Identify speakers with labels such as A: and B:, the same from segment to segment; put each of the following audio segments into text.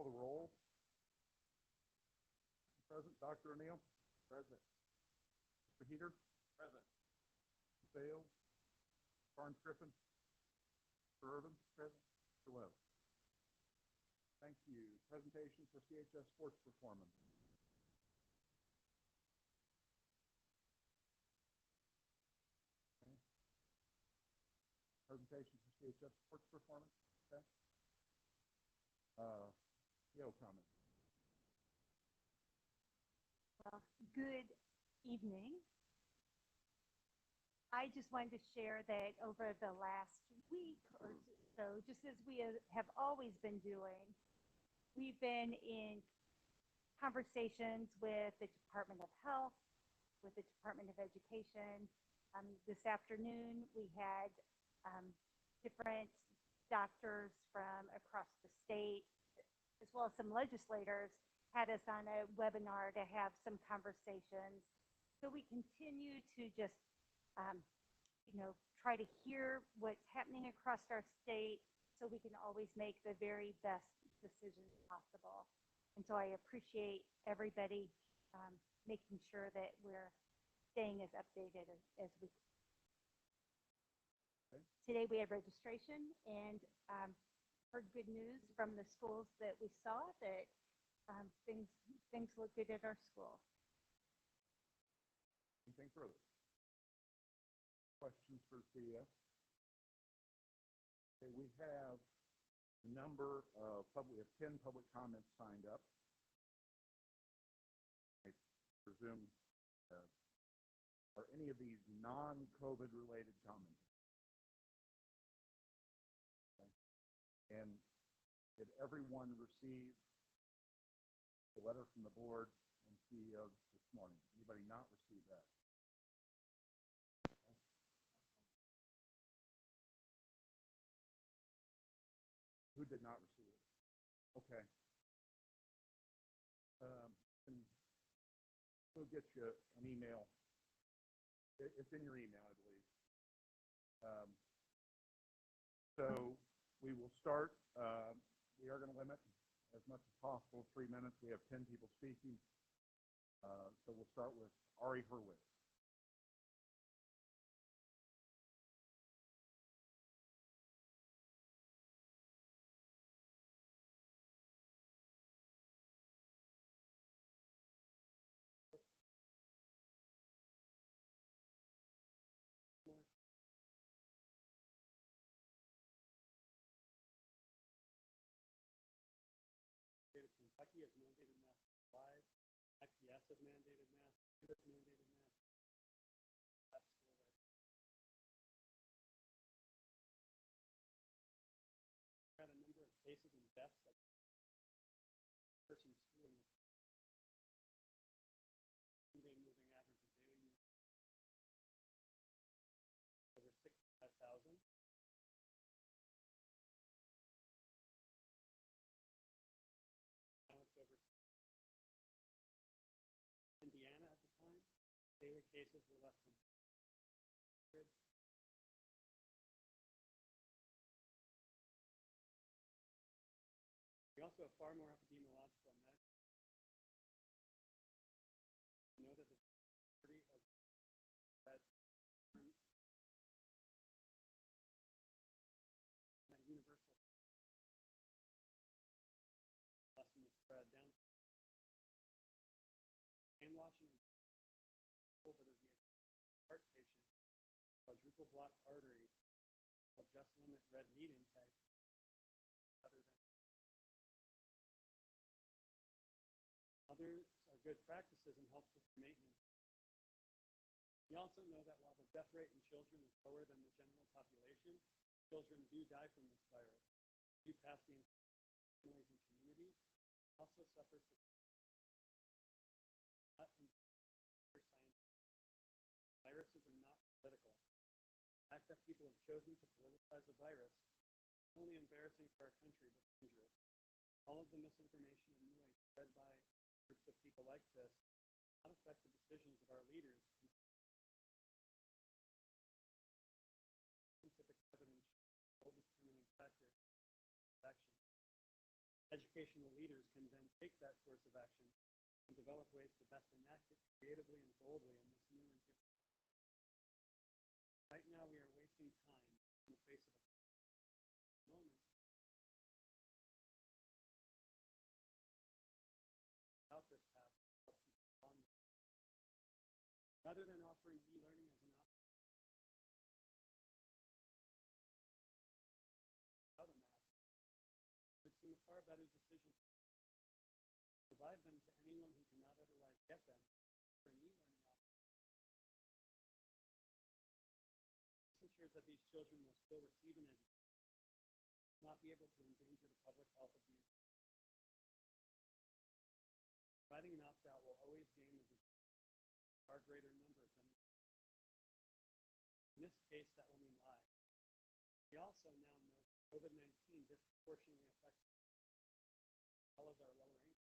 A: Call the roll. Present. Dr. O'Neill? Present. Mr. Heater? Present. Mr. Bales? Barnes Griffin? Mr. Irvin? Present. Mr. Webb? Thank you. Presentation for CHS sports performance. Okay. Presentation for CHS sports performance. Okay. Yo, comment.
B: Well, good evening. I just wanted to share that over the last week or so, just as we have always been doing, we've been in conversations with the Department of Health, with the Department of Education. This afternoon, we had different doctors from across the state, as well as some legislators, had us on a webinar to have some conversations. So we continue to just try to hear what's happening across our state so we can always make the very best decisions possible. And so I appreciate everybody making sure that we're staying as updated as we can.
A: Okay.
B: Today we have registration and heard good news from the schools that we saw that things look good at our school.
A: Anything further? Questions for CES? Okay, we have a number of we have 10 public comments signed up. I presume are any of these non-COVID related comments? Okay. And did everyone receive the letter from the board and CEO this morning? Anybody not receive that? Who did not receive it? Okay. We'll get you an email. It's in your email, I believe. So we will start. We are going to limit as much as possible 3 minutes. We have 10 people speaking. So we'll start with Ari Hurwitz.
C: Kentucky has mandated masks live. MCS has mandated masks. Has mandated masks. That's still there. We've had a number of cases and deaths. Like person schooling moving average of daily over 65,000. Indiana at the time, daily cases were less than 100. We also have far more epidemiological measures. We know that the majority of that universal lesson is spread down. In Washington, over the heart patient, quadruple block artery, will just limit red meat intake, other than others are good practices and helpful for maintenance. We also know that while the death rate in children is lower than the general population, children do die from this virus. Do pass the families and communities, also suffer from viruses are not political. The fact that people have chosen to politicize the virus is not only embarrassing for our country, but dangerous. All of the misinformation and noise spread by groups of people like this not affect the decisions of our leaders. Scientific evidence is the determining factor of action. Educational leaders can then take that course of action and develop ways to best enact it creatively and boldly in this new and different world. Right now, we are wasting time in the face of a moment without this path on. Rather than offering e-learning as an option without a mask, it would seem a far better decision to provide them to anyone who cannot otherwise get them for an e-learning option. This ensures that these children will still receive an education, not be able to endanger the public health of the institution. Providing an opt-out will always gain the far greater numbers than in this case, that will mean lives. We also now know COVID-19 disproportionately affects as well as our lower income.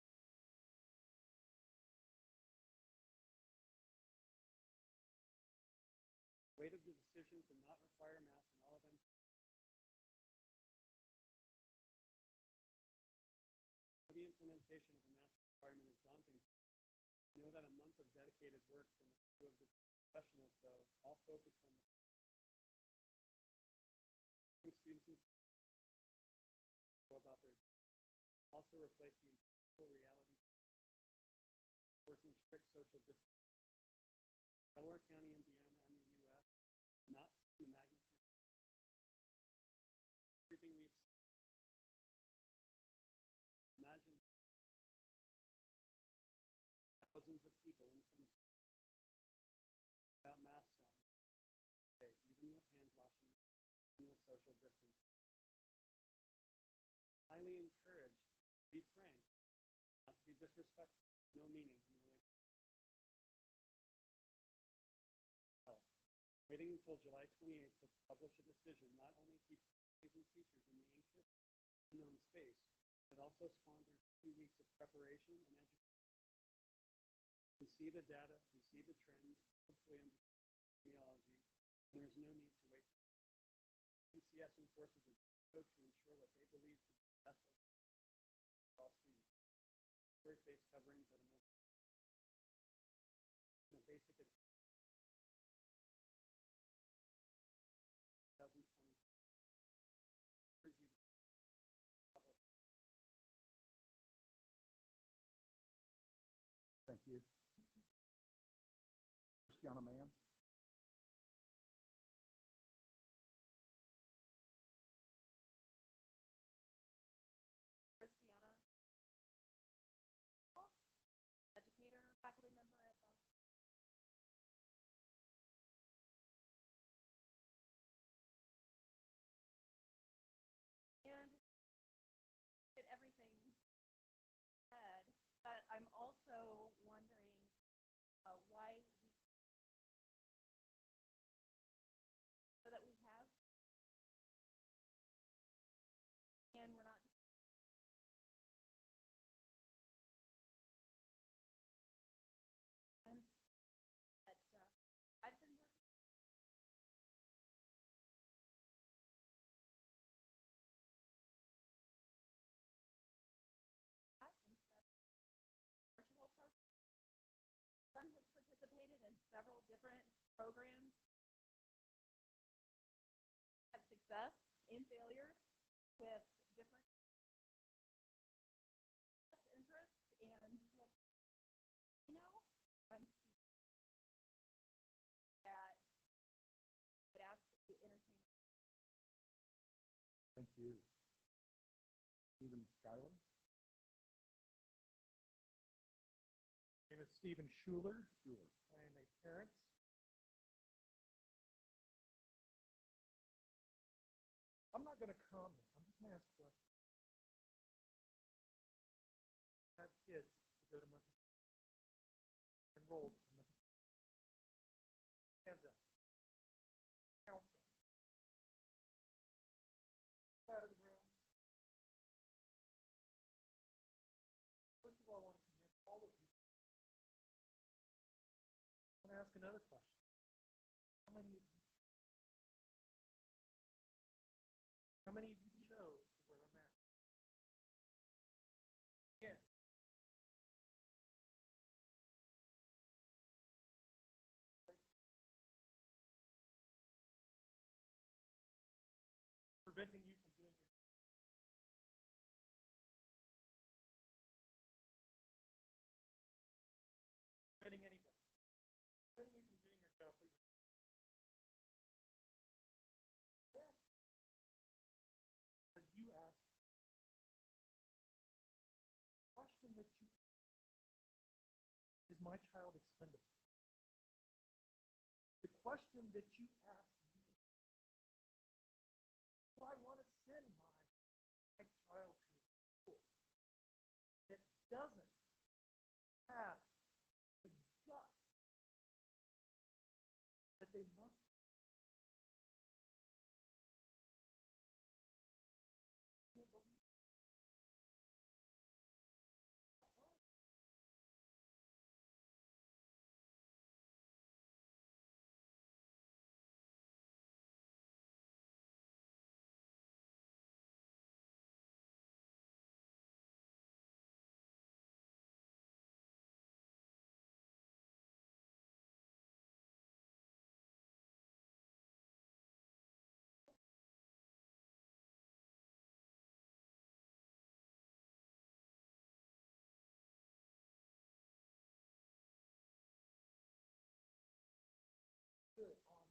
C: Weight of the decision to not require masks in all events. The implementation of a mask requirement is daunting. I know that a month of dedicated work from a few of the professionals, though, all focused on the students go about their also reflect the full reality working strict social distancing. Delaware County, Indiana, and the U.S. not the magnitude. Everything we've seen. Imagine thousands of people in some without masks on, even with hand washing, even with social distancing. Highly encouraged, be frank, not to be disrespectful, no meaning in relation. Waiting until July 28th to publish a decision not only keeps families and teachers in the anxious, unknown space, but also squanders 2 weeks of preparation and education. We see the data, we see the trends, hopefully understand epidemiology, and there's no need to wait. MCS enforces a code to ensure what they believe to be the best for all students. Wear face coverings at a basic 2020.
A: Thank you. Christiana Mann.
B: Christiana, educator, faculty member at the and did everything said, but I'm also wondering why so that we have and we're not and that I've been working virtual program. Son has participated in several different programs, had success and failure with different interests, and I'm that would ask to entertain.
A: Thank you. Stephen Schuyler.
D: My name is Stephen Schuler.
A: Sure.
D: I am a parent. I'm not going to comment. I'm just going to ask questions. I have kids who go to Memphis, enrolled in Memphis. Hands up. Counseling. Out of the room. First of all, I want to commend all of you. I want to ask another question. How many of you chose to wear a mask? preventing you from doing your preventing anything. Preventing you from doing your job. As you ask, question that you is my child expendable? The question that you ask me, do I want to send my child to a school that doesn't have the guts that they must good online.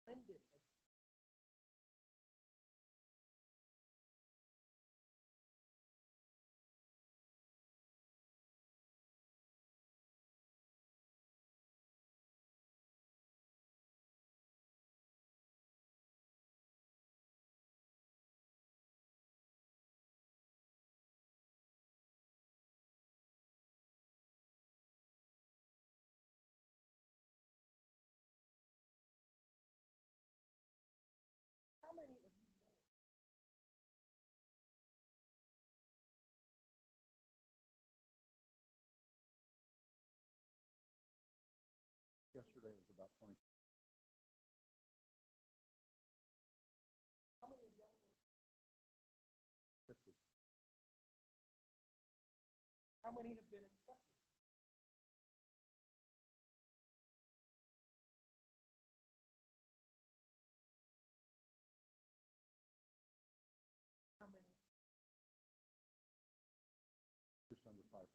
D: Blended how many of you know
A: Yesterday was about 20.
D: how many of y'all know
A: 50.
D: how many have been inspected? How many?
A: Just under 500.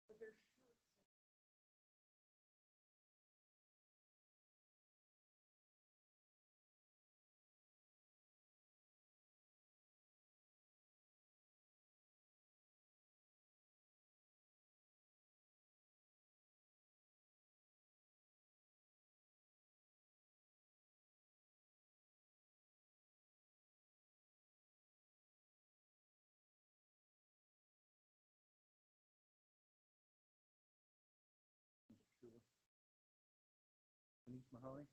D: But there's sure
A: Schuler. Denise Mahoney.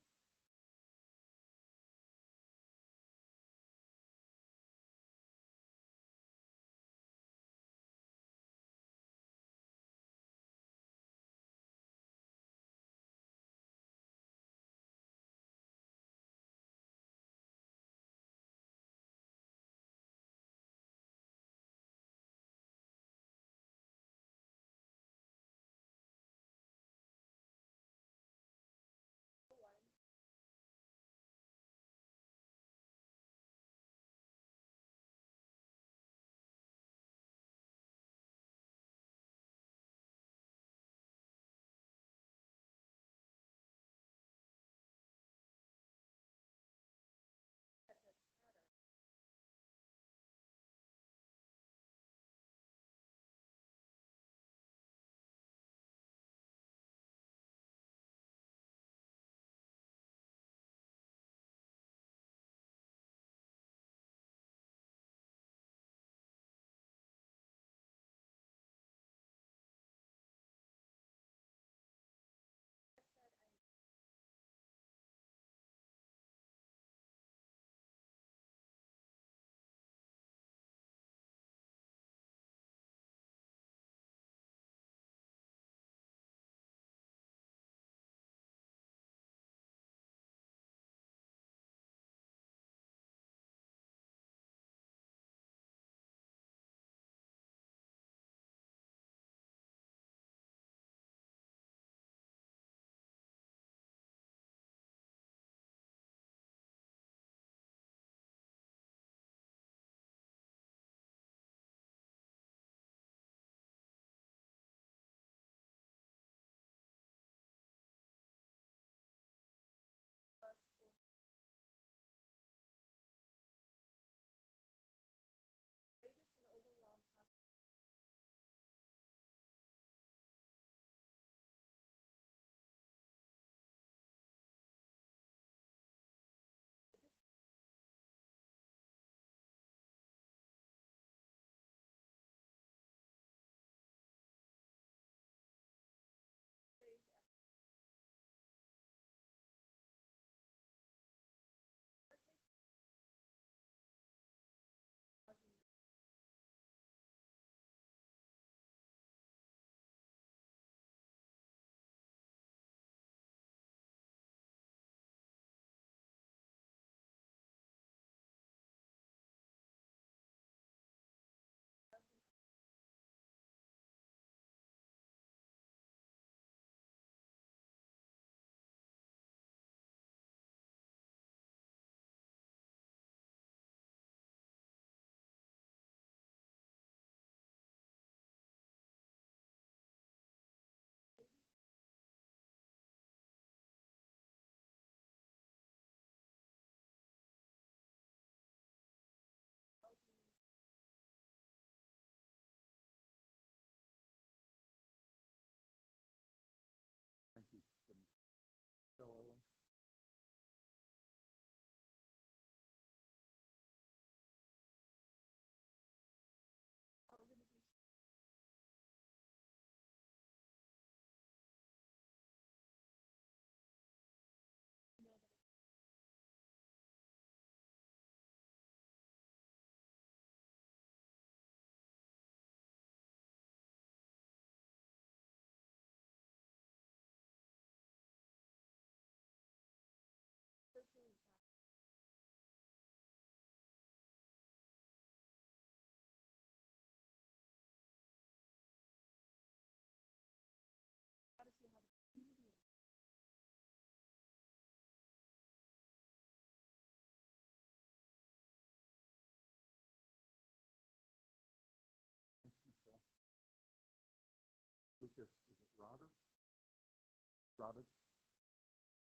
A: Robbins?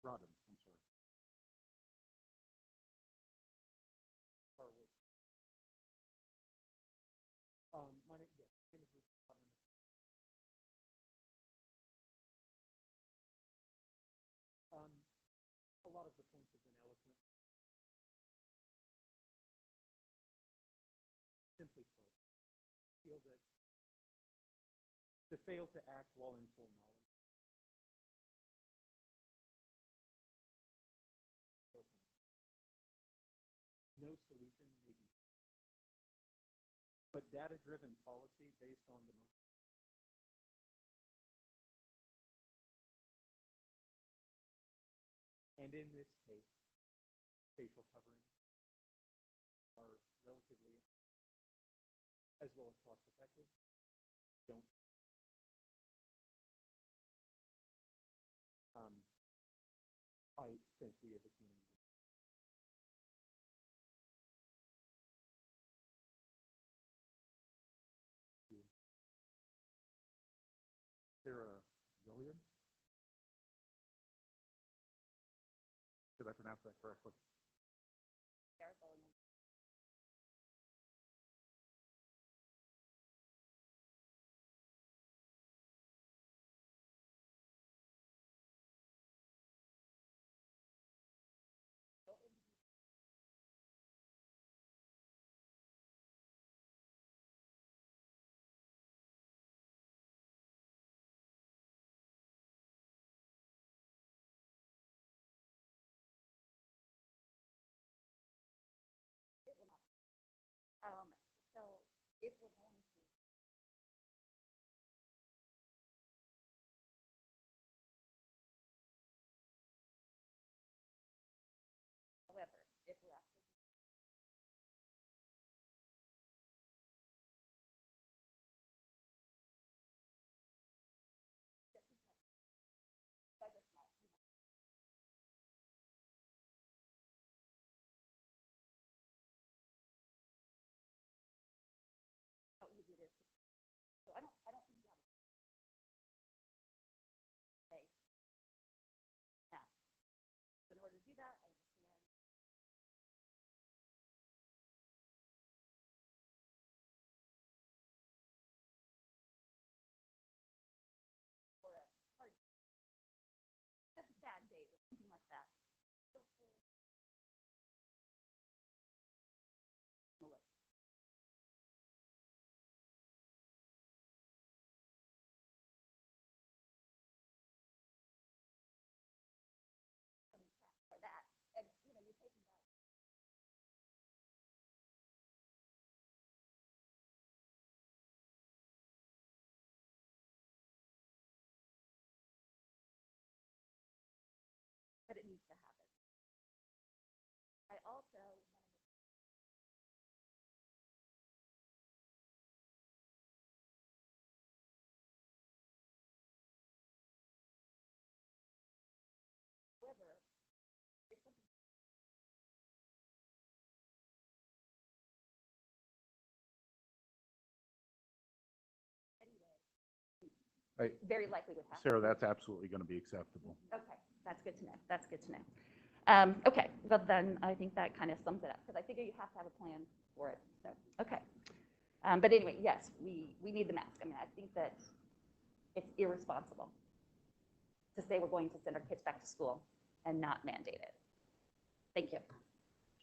A: Robbins, I'm sorry.
D: My name, yes, my name is Bruce Potter. A lot of the points have been eloquent. Simply put, I feel that to fail to act while in full knowledge. No solution may be, but data-driven policy based on the most. And in this case, facial coverings are relatively, as well as cost effective, don't. I think we as a community.
A: Sarah Williams? Did I pronounce that correctly?
B: So if we're going to. However, if we're actually. How easy it is. So I don't think you have to say, yeah. In order to do that, I understand. Or a hard, that's a bad day or something like that. So for that, and you're taking that. But it needs to happen. I also want to however, if something anyway,
A: Hey,
B: very likely would happen.
A: Sarah, that's absolutely going to be acceptable.
B: Okay, that's good to know. That's good to know. Okay, well then I think that kind of sums it up because I figure you have to have a plan for it. So okay, but anyway, yes, we need the mask. I mean, I think that it's irresponsible to say we're going to send our kids back to school and not mandate it. Thank you.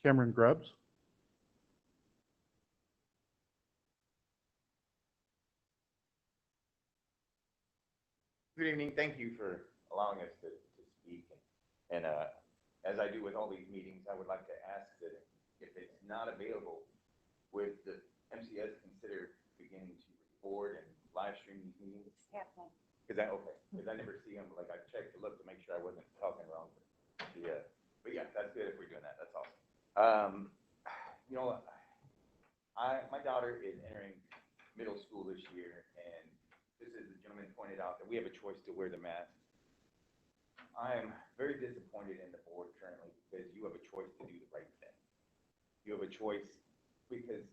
A: Cameron Grubbs?
E: Good evening. Thank you for allowing us to speak. And as I do with all these meetings, I would like to ask that if it's not available, would the MCS consider beginning to record and live stream these meetings?
B: Happening.
E: Because I never see them. Like I checked to look to make sure I wasn't talking wrong. Yeah, but yeah, that's good if we're doing that. That's awesome. You know, my daughter is entering middle school this year, and just as the gentleman pointed out, that we have a choice to wear the mask. I am very disappointed in the board currently because you have a choice to do the right thing. You have a choice because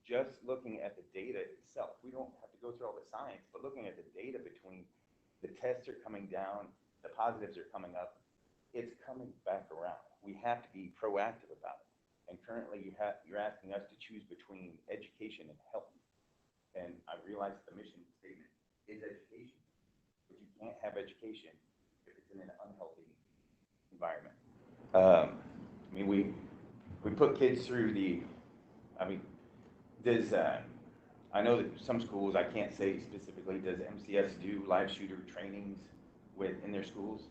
E: just looking at the data itself, we don't have to go through all the science, but looking at the data between the tests are coming down, the positives are coming up, it's coming back around. We have to be proactive about it. And currently you're asking us to choose between education and health. And I realize the mission statement is education, but you can't have education if it's in an unhealthy environment. I mean, we put kids through does, I know that some schools, I can't say specifically, does MCS do live shooter trainings in their schools?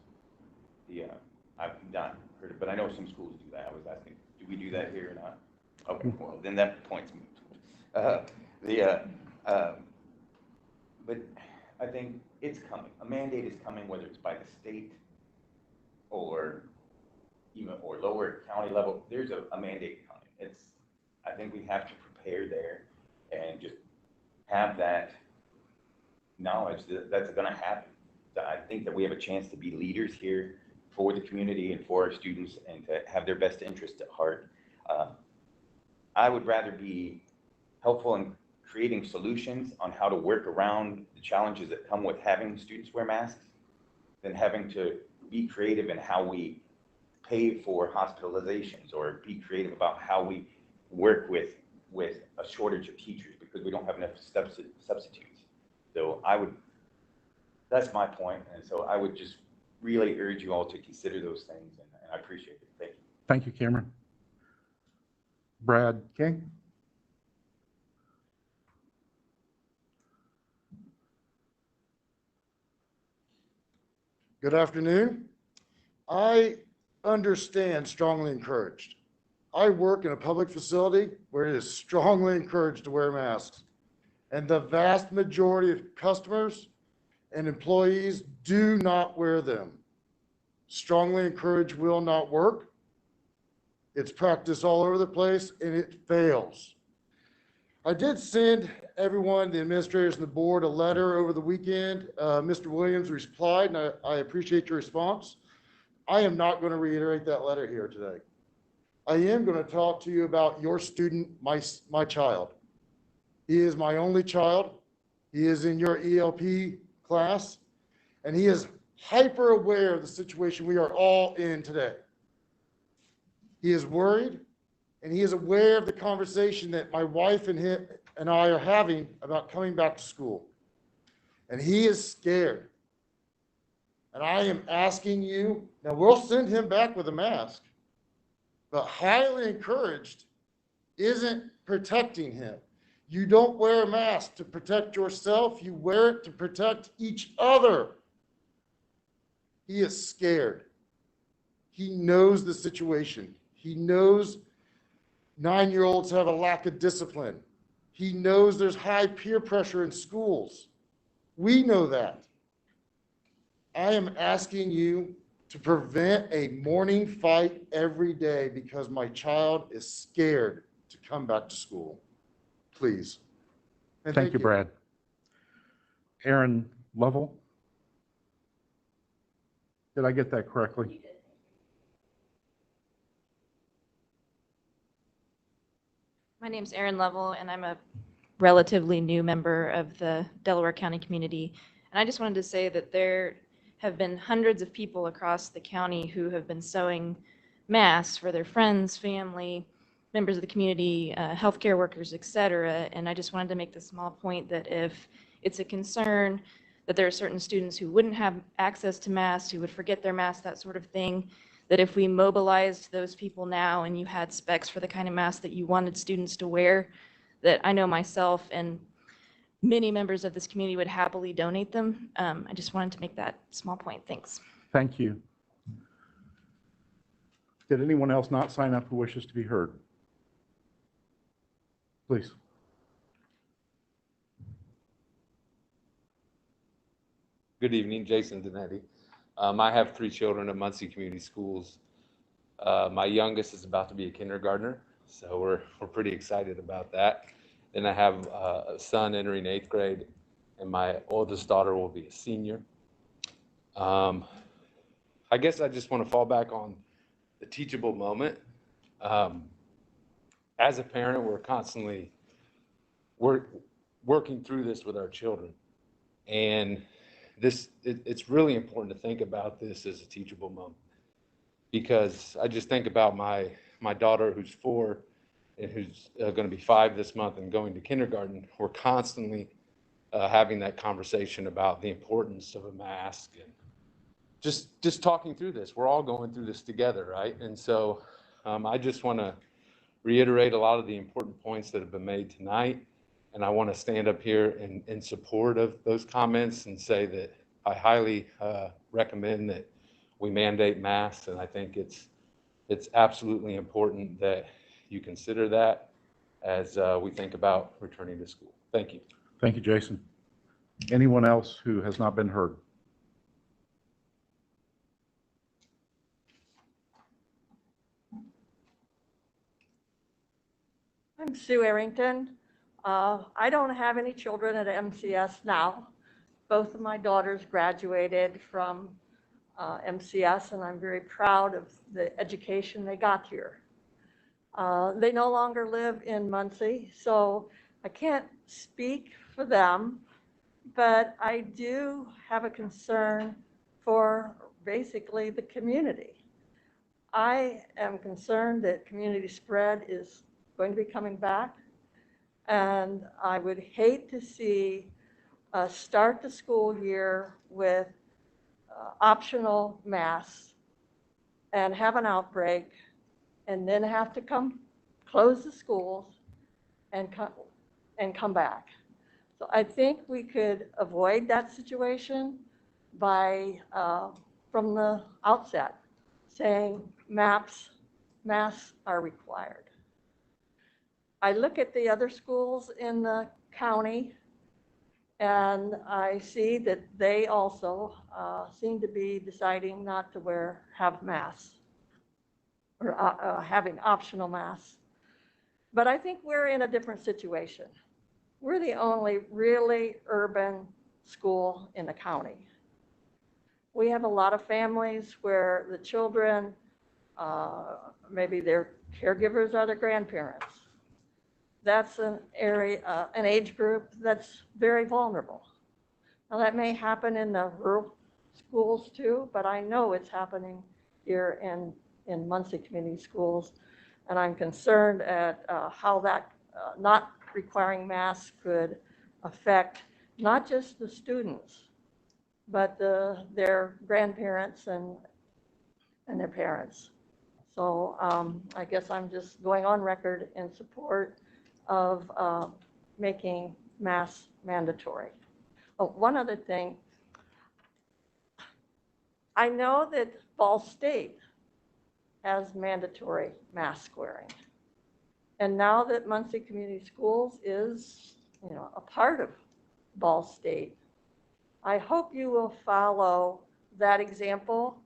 E: I've not heard it, but I know some schools do that. I was asking, do we do that here or not? Okay, well, then that point's moved. But I think it's coming. A mandate is coming, whether it's by the state or lower county level. There's a mandate coming. I think we have to prepare there and just have that knowledge that that's going to happen. I think that we have a chance to be leaders here for the community and for our students and to have their best interest at heart. I would rather be helpful in creating solutions on how to work around the challenges that come with having students wear masks than having to be creative in how we pay for hospitalizations or be creative about how we work with a shortage of teachers because we don't have enough substitutes. So that's my point. And so I would just really urge you all to consider those things, and I appreciate it. Thank you.
A: Thank you, Cameron. Brad King.
D: Good afternoon. I understand strongly encouraged. I work in a public facility where it is strongly encouraged to wear masks. And the vast majority of customers and employees do not wear them. Strongly encouraged will not work. It's practiced all over the place and it fails. I did send everyone, the administrators and the board, a letter over the weekend. Mr. Williams replied, and I appreciate your response. I am not going to reiterate that letter here today. I am going to talk to you about your student, my child. He is my only child. He is in your ELP class, and he is hyper aware of the situation we are all in today. He is worried, and he is aware of the conversation that my wife and him and I are having about coming back to school. And he is scared. And I am asking you, now we'll send him back with a mask, but highly encouraged isn't protecting him. You don't wear a mask to protect yourself, you wear it to protect each other. He is scared. He knows the situation. He knows 9-year-olds have a lack of discipline. He knows there's high peer pressure in schools. We know that. I am asking you to prevent a morning fight every day because my child is scared to come back to school. Please. And
A: Thank you, Brad. Aaron Lovell. Did I get that correctly?
F: My name's Erin Lovell, and I'm a relatively new member of the Delaware County community. And I just wanted to say that there have been hundreds of people across the county who have been sewing masks for their friends, family, members of the community, healthcare workers, et cetera. And I just wanted to make the small point that if it's a concern that there are certain students who wouldn't have access to masks, who would forget their masks, that sort of thing, that if we mobilized those people now and you had specs for the kind of mask that you wanted students to wear, that I know myself and many members of this community would happily donate them. I just wanted to make that small point. Thanks.
A: Thank you. Did anyone else not sign up who wishes to be heard? Please.
G: Good evening, Jason Donetti. I have 3 children at Muncie Community Schools. My youngest is about to be a kindergartner, so we're pretty excited about that. Then I have a son entering 8th grade, and my oldest daughter will be a senior. I guess I just want to fall back on the teachable moment. As a parent, we're constantly working through this with our children. And it's really important to think about this as a teachable moment. Because I just think about my daughter who's 4 and who's going to be 5 this month and going to kindergarten. We're constantly having that conversation about the importance of a mask and just talking through this. We're all going through this together, right? And so I just want to reiterate a lot of the important points that have been made tonight. And I want to stand up here in support of those comments and say that I highly recommend that we mandate masks. And I think it's absolutely important that you consider that as we think about returning to school. Thank you.
A: Thank you, Jason. Anyone else who has not been heard?
H: I'm Sue Arrington. I don't have any children at MCS now. Both of my daughters graduated from MCS, and I'm very proud of the education they got here. They no longer live in Muncie, so I can't speak for them, but I do have a concern for basically the community. I am concerned that community spread is going to be coming back, and I would hate to see us start the school year with optional masks and have an outbreak and then have to close the schools and come back. So I think we could avoid that situation by, from the outset, saying masks are required. I look at the other schools in the county and I see that they also seem to be deciding not to have masks or having optional masks. But I think we're in a different situation. We're the only really urban school in the county. We have a lot of families where the children, maybe their caregivers are their grandparents. That's an area, an age group that's very vulnerable. Now that may happen in the rural schools too, but I know it's happening here in Muncie Community Schools. And I'm concerned at how that not requiring masks could affect not just the students, but their grandparents and their parents. So I guess I'm just going on record in support of making masks mandatory. Oh, one other thing. I know that Ball State has mandatory mask wearing. And now that Muncie Community Schools is, a part of Ball State, I hope you will follow that example.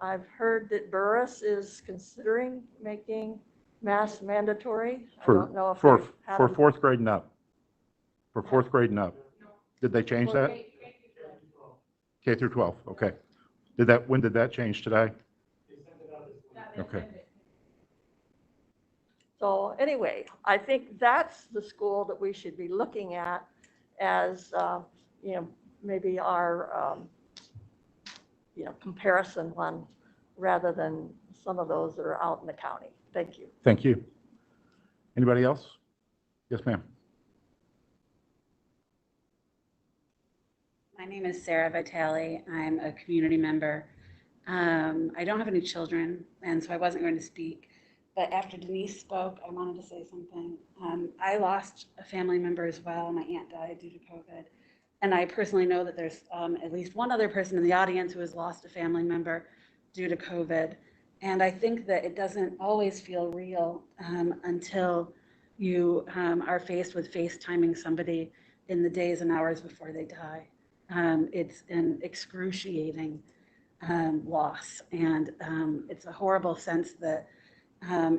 H: I've heard that Burris is considering making masks mandatory. I don't know if
A: For
H: they've had
A: fourth grade and up. For fourth grade and up. Did they change that? K through 12, okay. When did that change today? Okay.
H: So anyway, I think that's the school that we should be looking at as, maybe our, comparison one rather than some of those that are out in the county. Thank you.
A: Thank you. Anybody else? Yes, ma'am.
I: My name is Sarah Vitale. I'm a community member. I don't have any children, and so I wasn't going to speak. But after Denise spoke, I wanted to say something. I lost a family member as well. My aunt died due to COVID. And I personally know that there's at least one other person in the audience who has lost a family member due to COVID. And I think that it doesn't always feel real until you are faced with FaceTiming somebody in the days and hours before they die. It's an excruciating loss. And it's a horrible sense that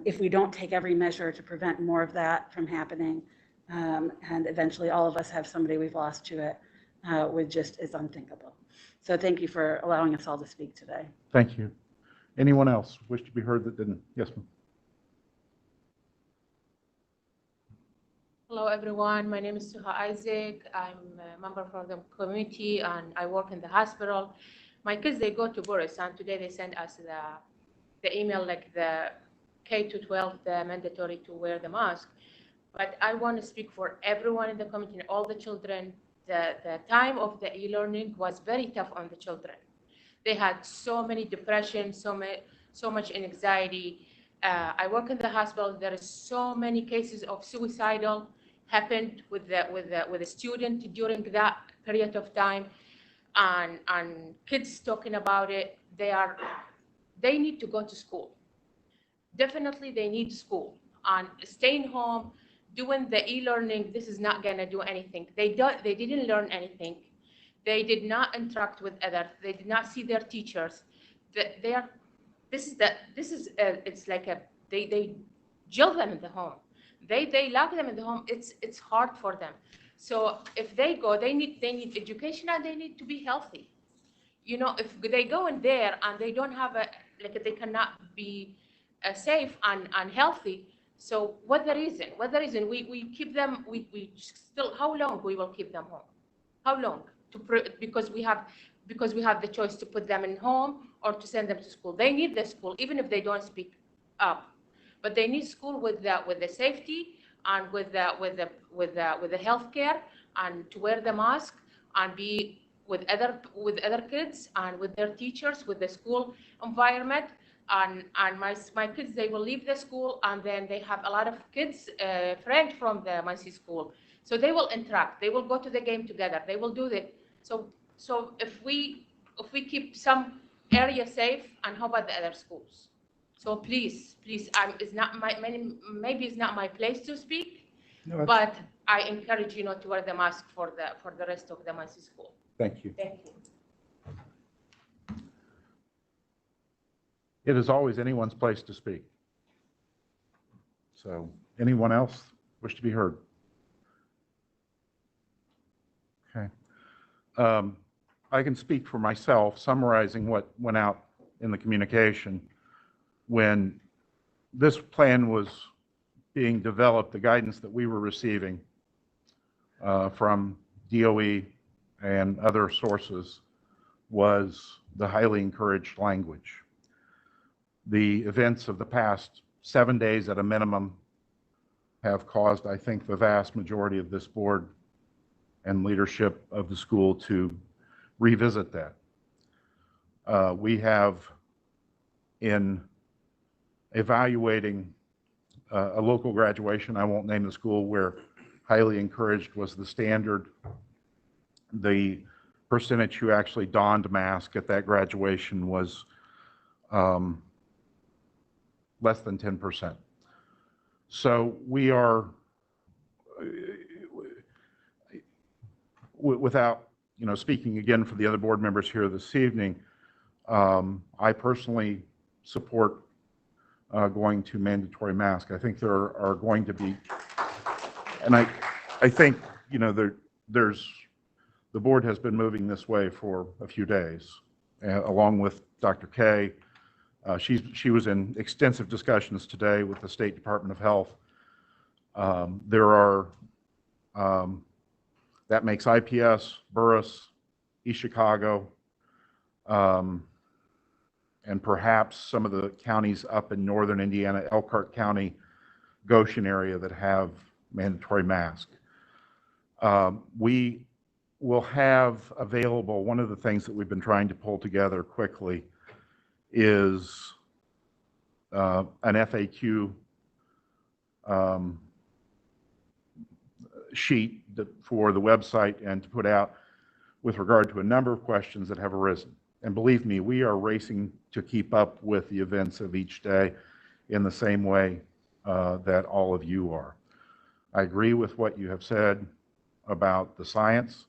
I: if we don't take every measure to prevent more of that from happening, and eventually all of us have somebody we've lost to it, is unthinkable. So thank you for allowing us all to speak today.
A: Thank you. Anyone else wish to be heard that didn't? Yes, ma'am.
J: Hello, everyone. My name is Suha Isaac. I'm a member for the community and I work in the hospital. My kids, they go to Boris, and today they send us the email, like the K to 12, the mandatory to wear the mask. But I want to speak for everyone in the community, all the children. The time of the e-learning was very tough on the children. They had so many depression, so much anxiety. I work in the hospital. There is so many cases of suicidal happened with the student during that period of time, and kids talking about it. They need to go to school. Definitely, they need school. And staying home, doing the e-learning, this is not gonna do anything. They didn't learn anything. They did not interact with others. They did not see their teachers. They are. It's like they jail them in the home. They lock them in the home. It's hard for them. So if they go, they need education and they need to be healthy. You know, if they go in there and they don't have they cannot be safe and healthy. So what the reason? We keep them? We still, how long we will keep them home? How long? Because we have the choice to put them in home or to send them to school. They need the school even if they don't speak up, but they need school with the safety and with the health care, and to wear the mask and be with other kids and with their teachers, with the school environment. And my kids, they will leave the school and then they have a lot of kids friends from my school, so they will interact, they will go to the game together, they will do it. So if we keep some area safe, and how about the other schools? So please, it's not maybe it's not my place to speak,
A: No, that's-
J: but I encourage you not to wear the mask for the rest of the Muncie school.
A: Thank you.
J: Thank you.
A: It is always anyone's place to speak. So, anyone else wish to be heard? Okay. I can speak for myself, summarizing what went out in the communication. When this plan was being developed, the guidance that we were receiving from DOE and other sources was the highly encouraged language. The events of the past 7 days at a minimum have caused, I think, the vast majority of this board and leadership of the school to revisit that. We have, in evaluating a local graduation, I won't name the school, where highly encouraged was the standard, the percentage who actually donned mask at that graduation was less than 10%. So we are, without speaking again for the other board members here this evening, I personally support going to mandatory mask. I think there are going to be, and I think there's, the board has been moving this way for a few days, along with Dr. Kay. She was in extensive discussions today with the State Department of Health. There are, that makes IPS, Burris, East Chicago, and perhaps some of the counties up in northern Indiana, Elkhart County, Goshen area, that have mandatory mask. We will have available, one of the things that we've been trying to pull together quickly is an FAQ sheet for the website and to put out with regard to a number of questions that have arisen. And believe me, we are racing to keep up with the events of each day in the same way that all of you are. I agree with what you have said about the science.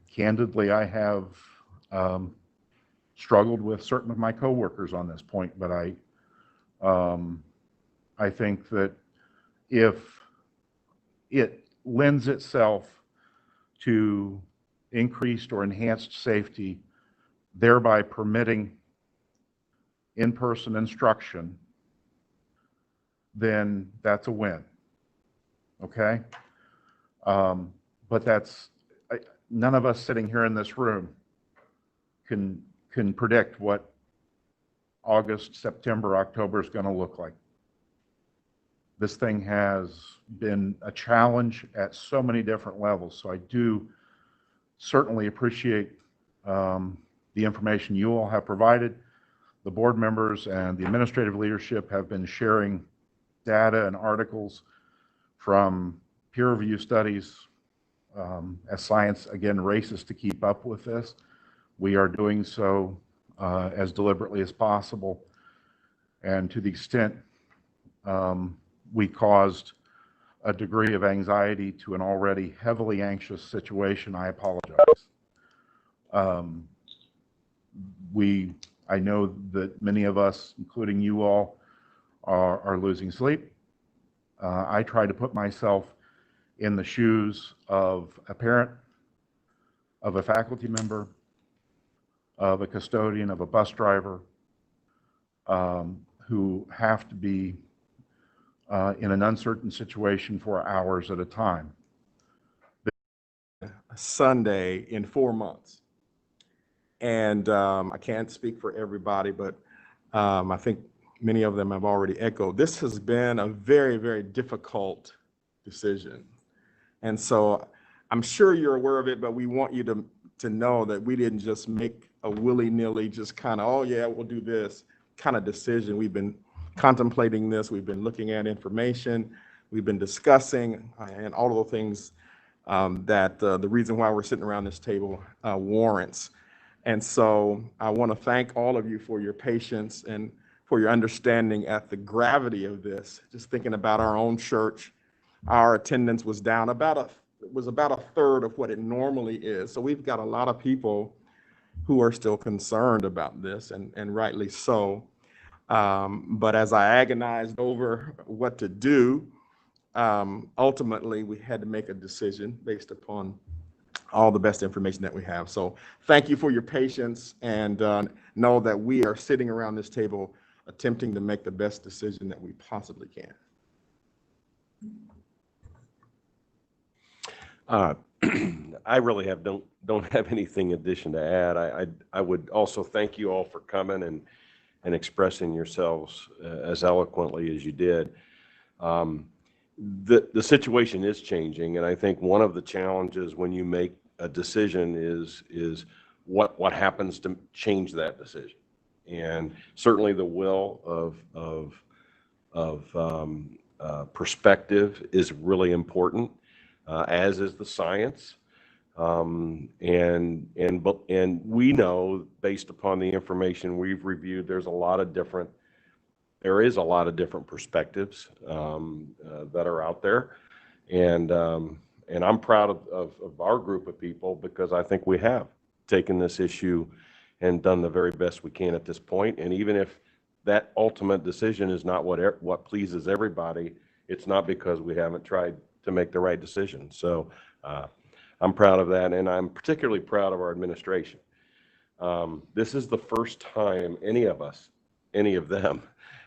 A: Candidly, I have struggled with certain of my coworkers on this point, but I think that if it lends itself to increased or enhanced safety, thereby permitting in-person instruction, then that's a win. okay? But none of us sitting here in this room can predict what August, September, October is going to look like. This thing has been a challenge at so many different levels, so I do certainly appreciate the information you all have provided. The board members and the administrative leadership have been sharing data and articles from peer review studies. As science, again, races to keep up with this, we are doing so as deliberately as possible. And to the extent we caused a degree of anxiety to an already heavily anxious situation, I apologize. I know that many of us, including you all, are losing sleep. I try to put myself in the shoes of a parent, of a faculty member, of a custodian, of a bus driver, who have to be in an uncertain situation for hours at a time.
K: Sunday in 4 months. And I can't speak for everybody, but I think many of them have already echoed. This has been a very, very difficult decision. And so I'm sure you're aware of it, but we want you to know that we didn't just make a willy-nilly, just kind of, oh yeah, we'll do this kind of decision. We've been contemplating this. We've been looking at information. We've been discussing and all of the things that the reason why we're sitting around this table warrants. And so I want to thank all of you for your patience and for your understanding at the gravity of this. Just thinking about our own church, our attendance was down about a third of what it normally is. So we've got a lot of people who are still concerned about this, and rightly so. But as I agonized over what to do, ultimately we had to make a decision based upon all the best information that we have. So thank you for your patience, and know that we are sitting around this table attempting to make the best decision that we possibly can.
L: I really don't have anything addition to add. I would also thank you all for coming and expressing yourselves as eloquently as you did. The situation is changing, and I think one of the challenges when you make a decision is what happens to change that decision. And certainly the will of perspective is really important, as is the science. And we know, based upon the information we've reviewed, there is a lot of different perspectives that are out there. And I'm proud of our group of people, because I think we have taken this issue and done the very best we can at this point. And even if that ultimate decision is not what pleases everybody, it's not because we haven't tried to make the right decision. So I'm proud of that, and I'm particularly proud of our administration. This is the first time any of them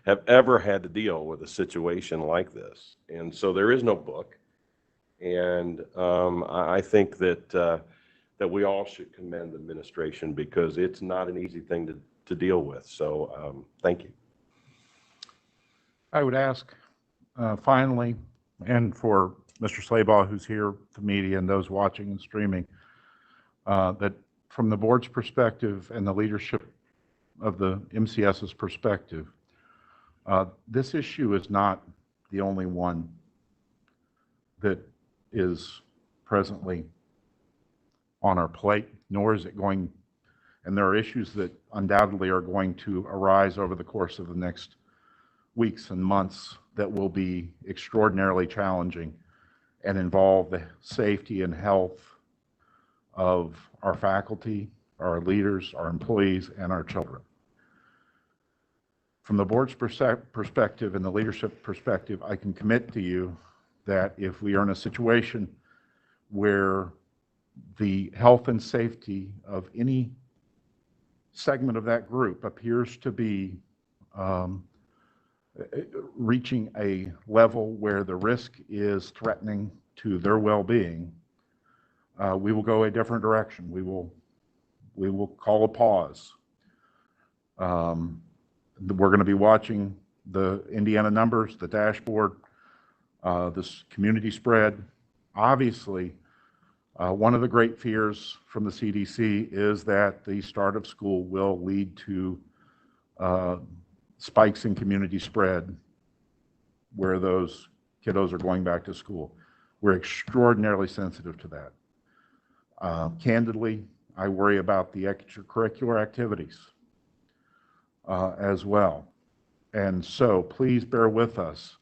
L: have ever had to deal with a situation like this. And so there is no book. And I think that we all should commend the administration, because it's not an easy thing to deal with. So thank you.
A: I would ask, finally, and for Mr. Slaybaugh, who's here, the media, and those watching and streaming, that from the board's perspective and the leadership of the MCS's perspective, this issue is not the only one that is presently on our plate, nor is it going, and there are issues that undoubtedly are going to arise over the course of the next weeks and months that will be extraordinarily challenging and involve the safety and health of our faculty, our leaders, our employees, and our children. From the board's perspective and the leadership perspective, I can commit to you that if we are in a situation where the health and safety of any segment of that group appears to be reaching a level where the risk is threatening to their well-being, we will go a different direction. We will call a pause. We're going to be watching the Indiana numbers, the dashboard, this community spread. Obviously, one of the great fears from the CDC is that the start of school will lead to spikes in community spread where those kiddos are going back to school. We're extraordinarily sensitive to that. Candidly, I worry about the extracurricular activities as well. And so please bear with us.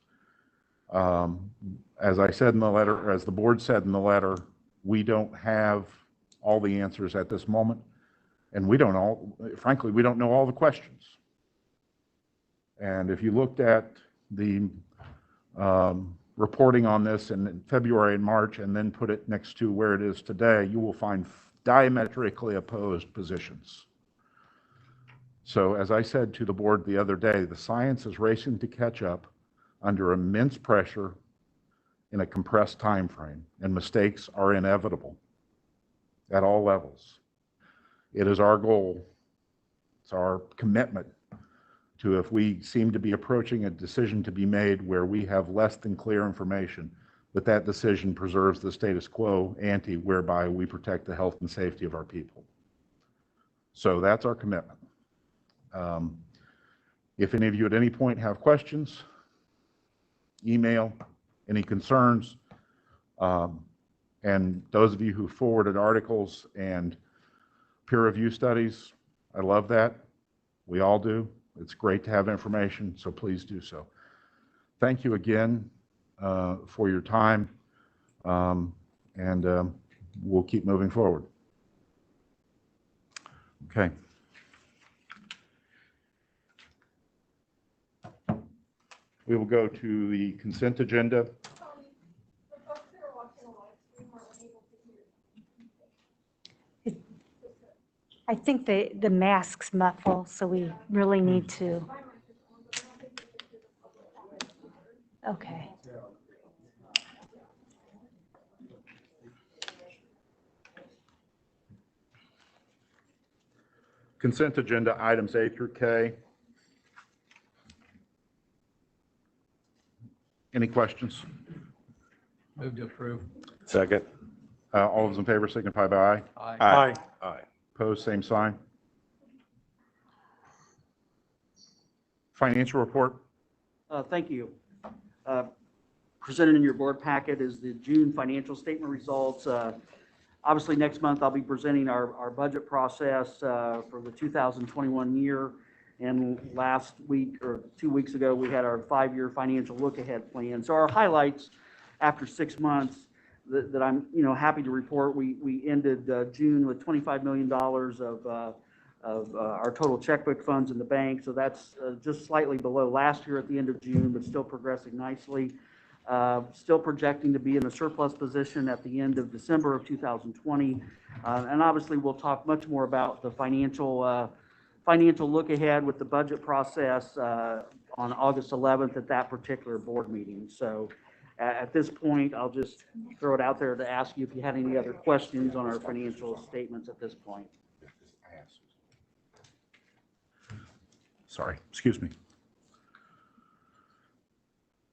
A: As I said in the letter, as the board said in the letter, we don't have all the answers at this moment. And frankly, we don't know all the questions. And if you looked at the reporting on this in February and March and then put it next to where it is today, you will find diametrically opposed positions. So as I said to the board the other day, the science is racing to catch up under immense pressure in a compressed time frame, and mistakes are inevitable at all levels. It is our goal, it's our commitment to, if we seem to be approaching a decision to be made where we have less than clear information, that decision preserves the status quo ante, whereby we protect the health and safety of our people. So that's our commitment. If any of you at any point have questions, email, any concerns, and those of you who forwarded articles and peer review studies, I love that. We all do. It's great to have information, so please do so. Thank you again for your time, and we'll keep moving forward. Okay. We will go to the consent agenda.
B: I think the masks muffle, so we really need to. Okay.
A: Consent agenda items A through K. Any questions?
M: Move to approve.
L: Second.
A: All those in favor signify by aye.
L: Aye. Aye.
A: Opposed, same sign. Financial report.
N: Thank you. Presented in your board packet is the June financial statement results. Obviously, next month I'll be presenting our budget process for the 2021 year. And last week or 2 weeks ago, we had our 5-year financial look-ahead plan. So our highlights after 6 months that I'm happy to report, we ended June with $25 million of our total checkbook funds in the bank. So that's just slightly below last year at the end of June, but still progressing nicely. Still projecting to be in a surplus position at the end of December of 2020. And obviously, we'll talk much more about the financial look ahead with the budget process on August 11th at that particular board meeting. So at this point, I'll just throw it out there to ask you if you had any other questions on our financial statements at this point.
A: Sorry, excuse me.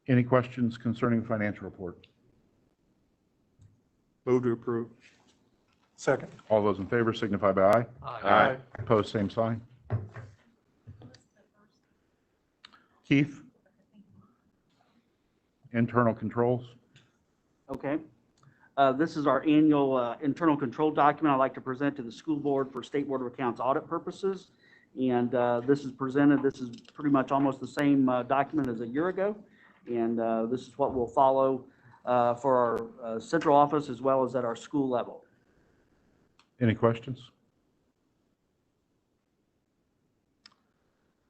A: Any questions concerning the financial report?
M: Move to approve. Second.
A: All those in favor signify by aye.
L: Aye.
A: Opposed, same sign. Keith? Internal controls.
N: Okay. This is our annual internal control document I'd like to present to the school board for State Board of Accounts audit purposes. And this is pretty much almost the same document as a year ago. And this is what we'll follow for our central office as well as at our school level.
A: Any questions?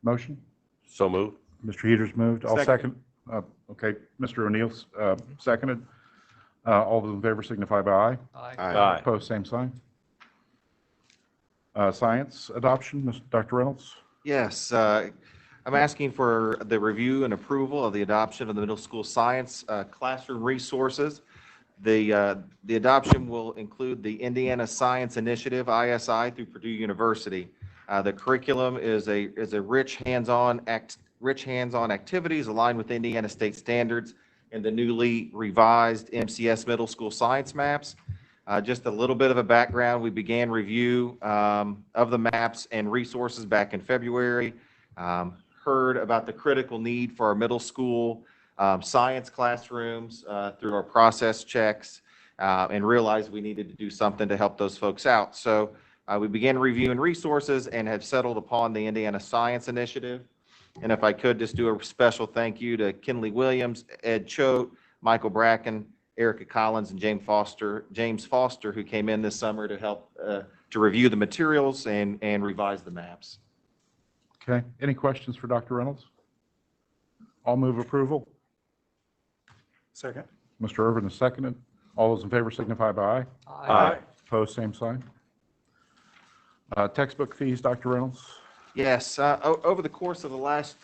A: Motion?
L: So moved.
A: Mr. Heaters moved. I'll second. Okay, Mr. O'Neill's seconded. All those in favor signify by aye.
L: Aye.
A: Opposed, same sign. Science adoption, Dr. Reynolds.
O: Yes, I'm asking for the review and approval of the adoption of the middle school science classroom resources. The adoption will include the Indiana Science Initiative, ISI, through Purdue University. The curriculum is a rich hands-on activities aligned with Indiana state standards and the newly revised MCS middle school science maps. Just a little bit of a background, we began review of the maps and resources back in February. Heard about the critical need for our middle school science classrooms through our process checks and realized we needed to do something to help those folks out. So we began reviewing resources and have settled upon the Indiana Science Initiative. And if I could just do a special thank you to Kinley Williams, Ed Choate, Michael Bracken, Erica Collins, and James Foster, who came in this summer to help to review the materials and revise the maps.
A: Okay, any questions for Dr. Reynolds? I'll move approval.
M: Second.
A: Mr. Irvin is seconded. All those in favor signify by aye.
M: Aye.
A: Opposed, same sign. Textbook fees, Dr. Reynolds?
O: Yes, over the course of the last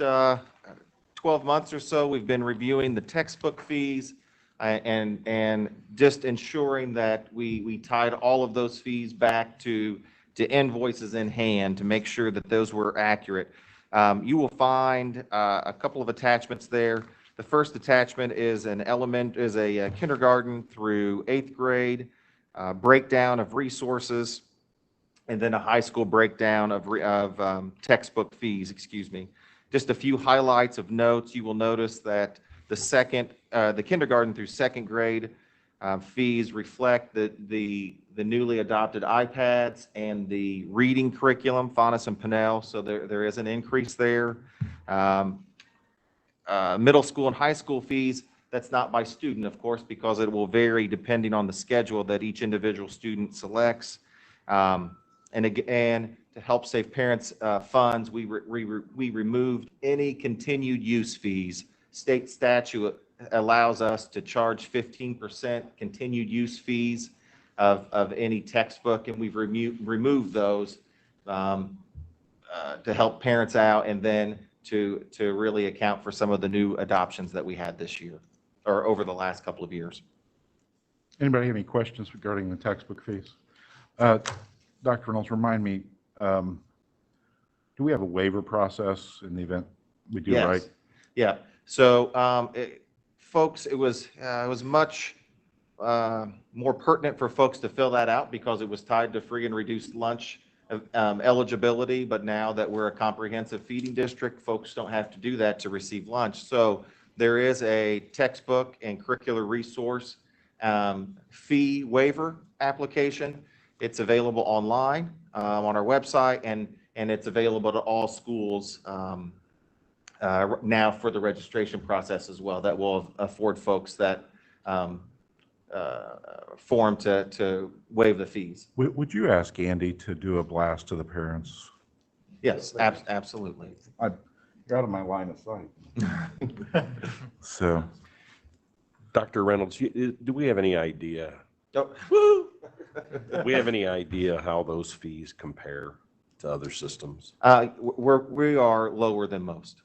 O: 12 months or so, we've been reviewing the textbook fees and just ensuring that we tied all of those fees back to invoices in hand to make sure that those were accurate. You will find a couple of attachments there. The first attachment is a kindergarten through 8th grade breakdown of resources, and then a high school breakdown of textbook fees, excuse me. Just a few highlights of notes. You will notice that the kindergarten through 2nd grade fees reflect the newly adopted iPads and the reading curriculum, Faunus and Pinnell, so there is an increase there. Middle school and high school fees, that's not by student, of course, because it will vary depending on the schedule that each individual student selects. And again, to help save parents funds, we removed any continued use fees. State statute allows us to charge 15% continued use fees of any textbook, and we've removed those to help parents out and then to really account for some of the new adoptions that we had this year or over the last couple of years.
A: Anybody have any questions regarding the textbook fees? Dr. Reynolds, remind me, do we have a waiver process in the event we do,
O: Yes.
A: right?
O: Yeah. So, folks, it was much more pertinent for folks to fill that out because it was tied to free and reduced lunch eligibility. But now that we're a comprehensive feeding district, folks don't have to do that to receive lunch. So there is a textbook and curricular resource fee waiver application. It's available online on our website, and it's available to all schools now for the registration process as well. That will afford folks that form to waive the fees.
A: Would you ask Andy to do a blast to the parents?
O: Yes, absolutely.
A: I got in my line of sight. So,
L: Dr. Reynolds, do we have any idea?
O: Oh,
L: Do we have any idea how those fees compare to other systems?
O: we are lower than most.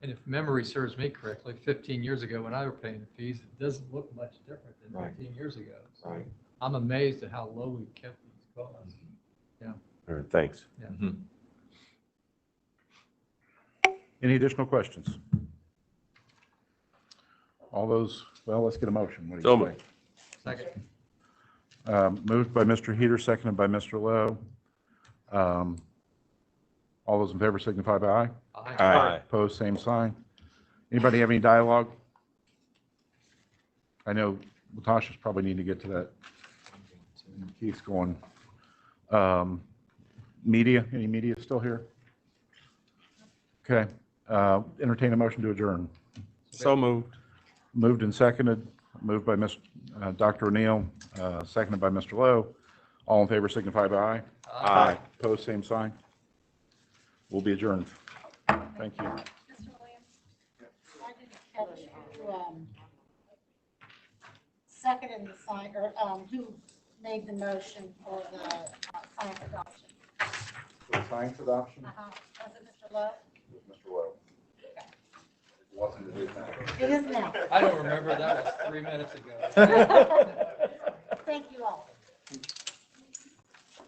M: And if memory serves me correctly, 15 years ago when I was paying the fees, it doesn't look much different than
O: Right.
M: 15 years ago. So
O: Right.
M: I'm amazed at how low we've kept these costs. Yeah.
L: All right, thanks.
M: Yeah.
O: Mm-hmm.
A: any additional questions? All those, well, let's get a motion. What do
L: So
A: you
L: moved.
M: Second.
A: Moved by Mr. Heater, seconded by Mr. Lowe. All those in favor signify by aye.
L: Aye.
A: Opposed, same sign. Anybody have any dialogue? I know Latasha's probably need to get to that. Keith's going. Media, any media still here? Okay, entertain a motion to adjourn.
L: So moved.
A: Moved and seconded, moved by Dr. O'Neill, seconded by Mr. Lowe. All in favor signify by aye.
L: Aye.
A: Opposed, same sign. We'll be adjourned. Thank you.
P: Mr. Williams, I didn't catch who seconded the sign, or who made the motion for the science adoption.
A: for science adoption.
P: Was it Mr. Love?
A: Mr. Lowe. Wasn't it his name?
P: It is now.
M: I don't remember, that was 3 minutes ago.
P: Thank you all.